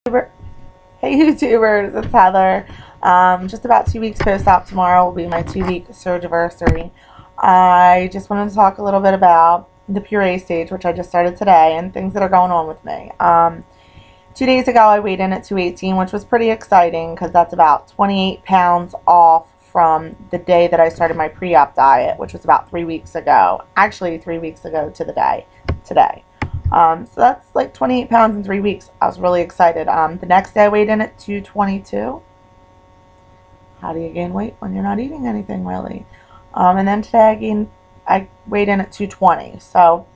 Hey YouTubers, it's Heather. Just about 2 weeks post-op tomorrow will be my 2-week surgiversary. I just wanted to talk a little bit about the puree stage, which I just started today, and things that are going on with me. 2 days ago I weighed in at 218, which was pretty exciting because that's about 28 pounds off from the day that I started my pre-op diet, which was about 3 weeks ago. Actually, 3 weeks ago to the day, today. So that's like 28 pounds in 3 weeks. I was really excited. The next day I weighed in at 222. How do you gain weight when you're not eating anything, really? And then today I weighed in at 220. So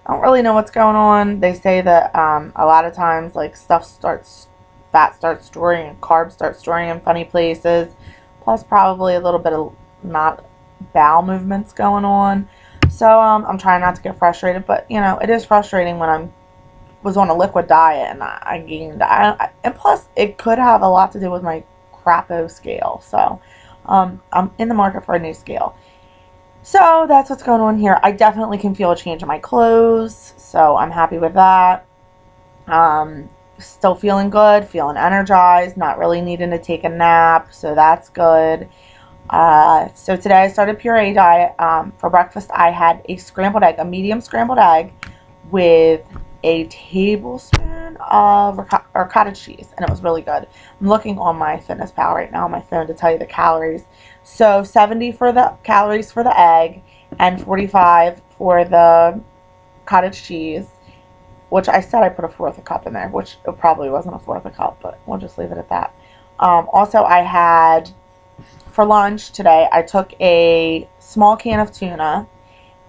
I don't really know what's going on. They say that a lot of times like fat starts storing and carbs start storing in funny places. Plus probably a little bit of not bowel movements going on. So I'm trying not to get frustrated, but you know, it is frustrating when I was on a liquid diet and I gained. And plus, it could have a lot to do with my crapo scale. So I'm in the market for a new scale. So that's what's going on here. I definitely can feel a change in my clothes, so I'm happy with that. Still feeling good, feeling energized, not really needing to take a nap, so that's good. So today I started puree diet. For breakfast I had a scrambled egg, a medium scrambled egg with a tablespoon of cottage cheese, and it was really good. I'm looking on my Fitness Pal right now on my phone to tell you the calories. So 70 for the calories for the egg and 45 for the cottage cheese, which I said I put a fourth a cup in there, which it probably wasn't a fourth a cup, but we'll just leave it at that. Also I had, for lunch today, I took a small can of tuna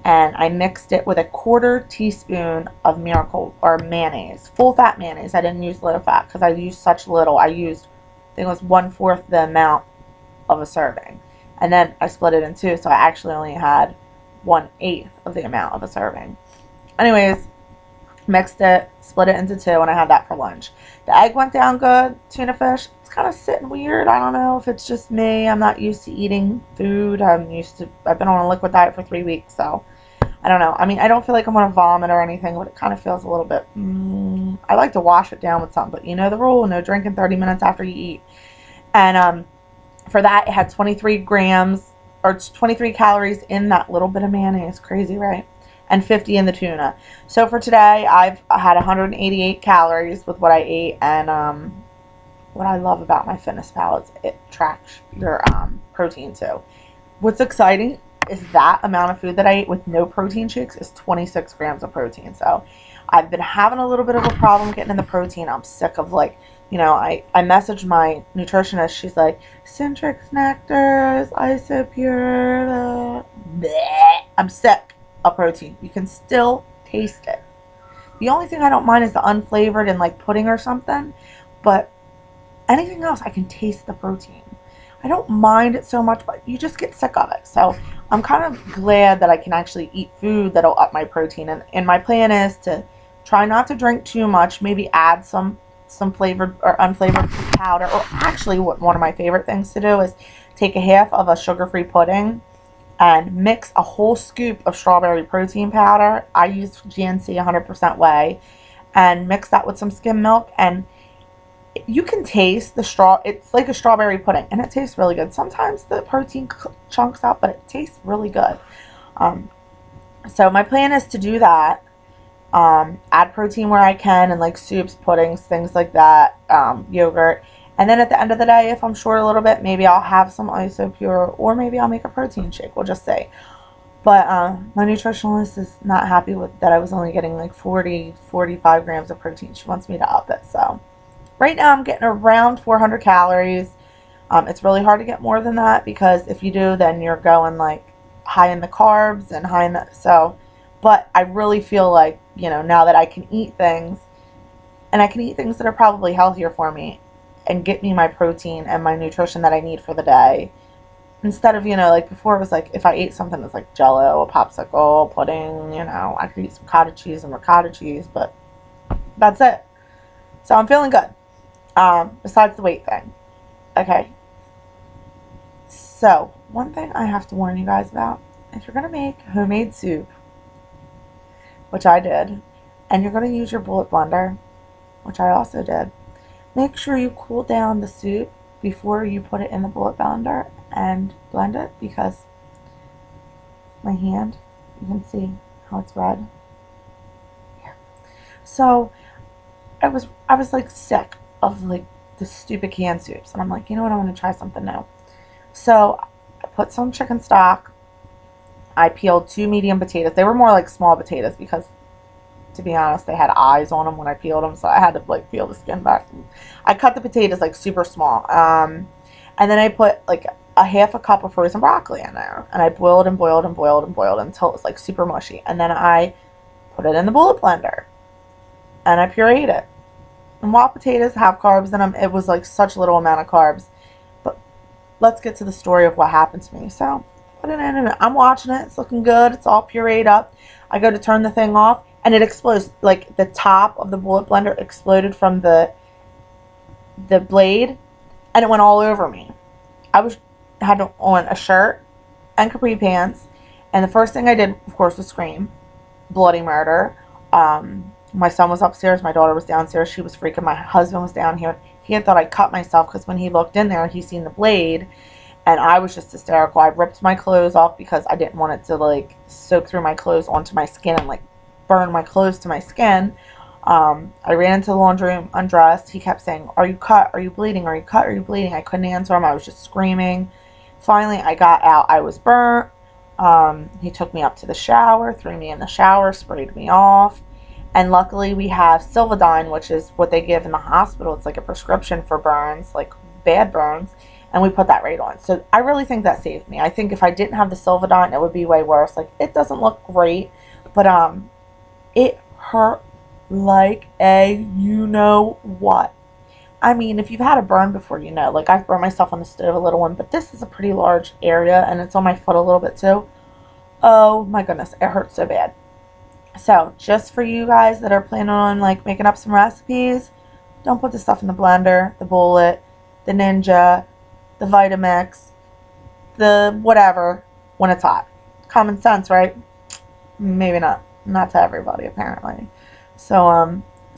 and I mixed it with a 1/4 teaspoon of Miracle or mayonnaise, full fat mayonnaise. I didn't use low fat because I used such little. I used, I think it was 1/4 the amount of a serving, and then I split it in two, so I actually only had 1/8 of the amount of a serving. Anyways, mixed it, split it into two, and I had that for lunch. The egg went down good. Tuna fish, it's kind of sitting weird. I don't know if it's just me. I'm not used to eating food. I've been on a liquid diet for 3 weeks, so I don't know. I mean, I don't feel like I'm going to vomit or anything, but it kind of feels a little bit, I like to wash it down with something, but you know the rule, no drinking 30 minutes after you eat. And for that, it had 23 grams, or 23 calories in that little bit of mayonnaise. Crazy, right? And 50 in the tuna. So for today, I've had 188 calories with what I ate, and what I love about my Fitness Pal is it tracks your protein too. What's exciting is that amount of food that I ate with no protein shakes is 26 grams of protein. So I've been having a little bit of a problem getting in the protein. I'm sick of, like, you know, I messaged my nutritionist. She's like, Centric Nectars, Isopure, bleh. I'm sick of protein. You can still taste it. The only thing I don't mind is the unflavored and like pudding or something, but anything else I can taste the protein. I don't mind it so much, but you just get sick of it. So I'm kind of glad that I can actually eat food that'll up my protein, and my plan is to try not to drink too much, maybe add some flavored or unflavored powder, or actually what one of my favorite things to do is take a half of a sugar-free pudding and mix a whole scoop of strawberry protein powder. I use GNC 100% whey, and mix that with some skim milk, and you can taste the straw. It's like a strawberry pudding, and it tastes really good. Sometimes the protein chunks out, but it tastes really good. So my plan is to do that. Add protein where I can, and like soups, puddings, things like that, yogurt. And then at the end of the day, if I'm short a little bit, maybe I'll have some Isopure, or maybe I'll make a protein shake. We'll just say. But my nutritionist is not happy with that I was only getting like 45 grams of protein. She wants me to up it. So right now I'm getting around 400 calories. It's really hard to get more than that, because if you do, then you're going like high in the carbs and high in the, so, but I really feel like, you know, now that I can eat things, and I can eat things that are probably healthier for me and get me my protein and my nutrition that I need for the day, instead of, you know, like before it was like if I ate something that's like Jello, a popsicle, pudding, you know, I could eat some cottage cheese and ricotta cheese, but that's it. So I'm feeling good, besides the weight thing. Okay, so one thing I have to warn you guys about, if you're going to make homemade soup, which I did, and you're going to use your bullet blender, which I also did, make sure you cool down the soup before you put it in the bullet blender and blend it, because my hand, you can see how it's red. Yeah. So I was like sick of like the stupid canned soups, and I'm like, you know what, I want to try something new. So I put some chicken stock. I peeled 2 medium potatoes. They were more like small potatoes because, to be honest, they had eyes on them when I peeled them, so I had to like peel the skin back. I cut the potatoes like super small, and then I put like a half a cup of frozen broccoli in there, and I boiled and boiled and boiled and boiled until it was like super mushy, and then I put it in the bullet blender and I pureed it. And while potatoes have carbs in them, it was like such little amount of carbs. But let's get to the story of what happened to me. So put it in, and I'm watching it. It's looking good. It's all pureed up. I go to turn the thing off, and it explodes. Like the top of the bullet blender exploded from the blade, and it went all over me. I had on a shirt and capri pants, and the first thing I did, of course, was scream, bloody murder. My son was upstairs. My daughter was downstairs. She was freaking. My husband was down here. He had thought I cut myself because when he looked in there, he seen the blade. And I was just hysterical. I ripped my clothes off because I didn't want it to like soak through my clothes onto my skin and like burn my clothes to my skin. I ran into the laundry room undressed. He kept saying, "Are you cut? Are you bleeding? Are you cut? Are you bleeding?" I couldn't answer him. I was just screaming. Finally, I got out. I was burnt. He took me up to the shower, threw me in the shower, sprayed me off. And luckily we have Silvadine, which is what they give in the hospital. It's like a prescription for burns, like bad burns. And we put that right on. So I really think that saved me. I think if I didn't have the Silvadine, it would be way worse. Like, it doesn't look great, but it hurt like a you-know-what. I mean, if you've had a burn before, you know. Like, I've burned myself on the stove, a little one, but this is a pretty large area, and it's on my foot a little bit too. Oh my goodness, it hurts so bad. So, just for you guys that are planning on, like, making up some recipes, don't put this stuff in the blender, the Bullet, the Ninja, the Vitamix, the whatever, when it's hot. Common sense, right? Maybe not. Not to everybody, apparently. So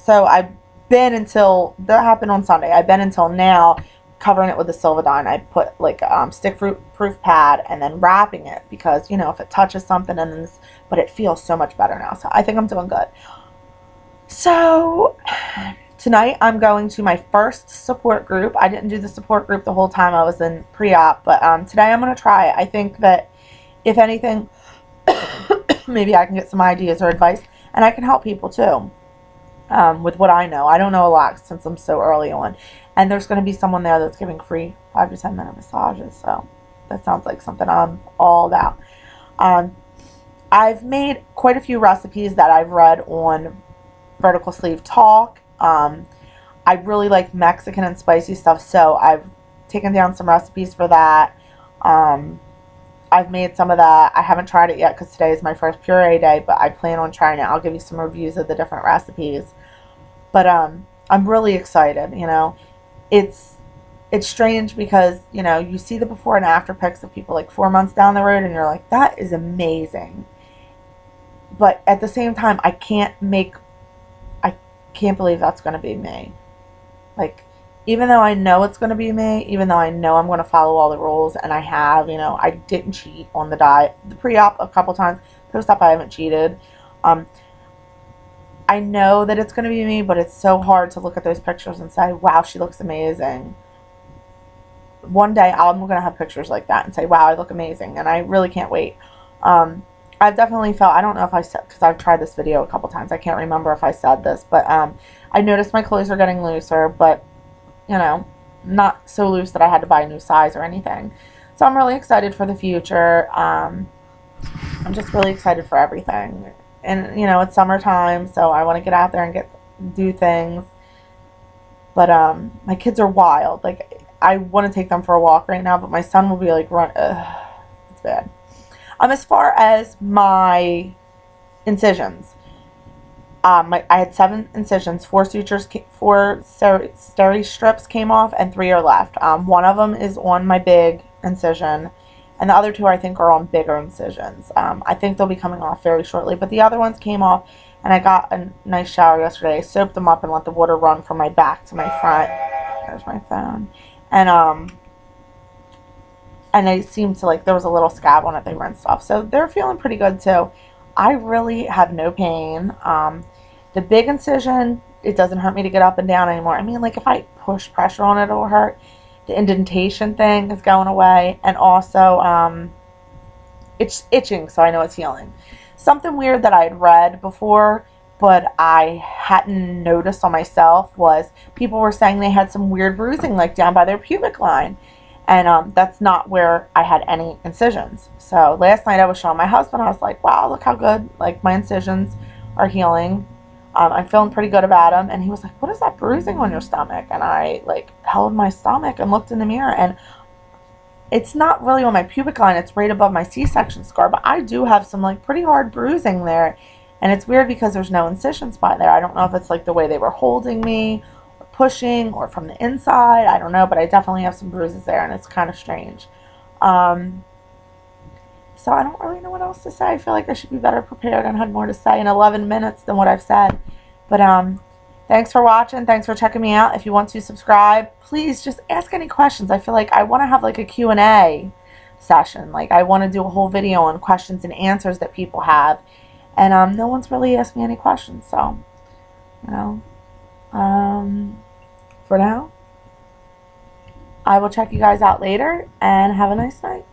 I've been until, that happened on Sunday, I've been until now covering it with the Silvadine. I put like stick-proof pad and then wrapping it because, you know, if it touches something and then but it feels so much better now. So I think I'm doing good. So tonight I'm going to my first support group. I didn't do the support group the whole time I was in pre-op, but today I'm going to try it. I think that if anything, maybe I can get some ideas or advice, and I can help people too with what I know. I don't know a lot since I'm so early on. And there's going to be someone there that's giving free 5 to 10 minute massages. So that sounds like something I'm all about. I've made quite a few recipes that I've read on Vertical Sleeve Talk. I really like Mexican and spicy stuff, so I've taken down some recipes for that. I've made some of that. I haven't tried it yet because today is my first puree day, but I plan on trying it. I'll give you some reviews of the different recipes. But I'm really excited, you know. It's strange because, you know, you see the before and after pics of people like 4 months down the road and you're like, that is amazing. But at the same time, I can't believe that's going to be me. Like, even though I know it's going to be me, even though I know I'm going to follow all the rules, and I have, you know, I didn't cheat on the diet. The pre-op a couple times, post-op I haven't cheated. I know that it's going to be me, but it's so hard to look at those pictures and say, wow, she looks amazing. One day I'm going to have pictures like that and say, wow, I look amazing, and I really can't wait. I've definitely felt, I don't know if I said, because I've tried this video a couple times, I can't remember if I said this, but I noticed my clothes are getting looser, but, you know, not so loose that I had to buy a new size or anything. So I'm really excited for the future. I'm just really excited for everything. And, you know, it's summertime, so I want to get out there and do things. But my kids are wild. Like, I want to take them for a walk right now, but my son will be like, it's bad. As far as my incisions, I had 7 incisions, 4 sutures, 4 steri strips came off, and 3 are left. One of them is on my big incision, and the other 2 I think are on bigger incisions. I think they'll be coming off very shortly, but the other ones came off, and I got a nice shower yesterday. I soaped them up and let the water run from my back to my front. There's my phone. And they seemed to, like, there was a little scab on it. They rinsed off. So they're feeling pretty good too. I really have no pain. The big incision, it doesn't hurt me to get up and down anymore. I mean, like, if I push pressure on it, it'll hurt. The indentation thing is going away. And also, it's itching, so I know it's healing. Something weird that I had read before, but I hadn't noticed on myself, was people were saying they had some weird bruising, like down by their pubic line. And that's not where I had any incisions. So last night I was showing my husband. I was like, wow, look how good, like, my incisions are healing. I'm feeling pretty good about them. And he was like, what is that bruising on your stomach? And I, like, held my stomach and looked in the mirror. And it's not really on my pubic line. It's right above my C-section scar. But I do have some, like, pretty hard bruising there. And it's weird because there's no incisions by there. I don't know if it's, like, the way they were holding me, pushing, or from the inside. I don't know, but I definitely have some bruises there, and it's kind of strange. So I don't really know what else to say. I feel like I should be better prepared and had more to say in 11 minutes than what I've said. But thanks for watching. Thanks for checking me out. If you want to subscribe, please just ask any questions. I feel like I want to have, like, a Q&A session. Like, I want to do a whole video on questions and answers that people have. And no one's really asked me any questions, so, you know. For now, I will check you guys out later, and have a nice night.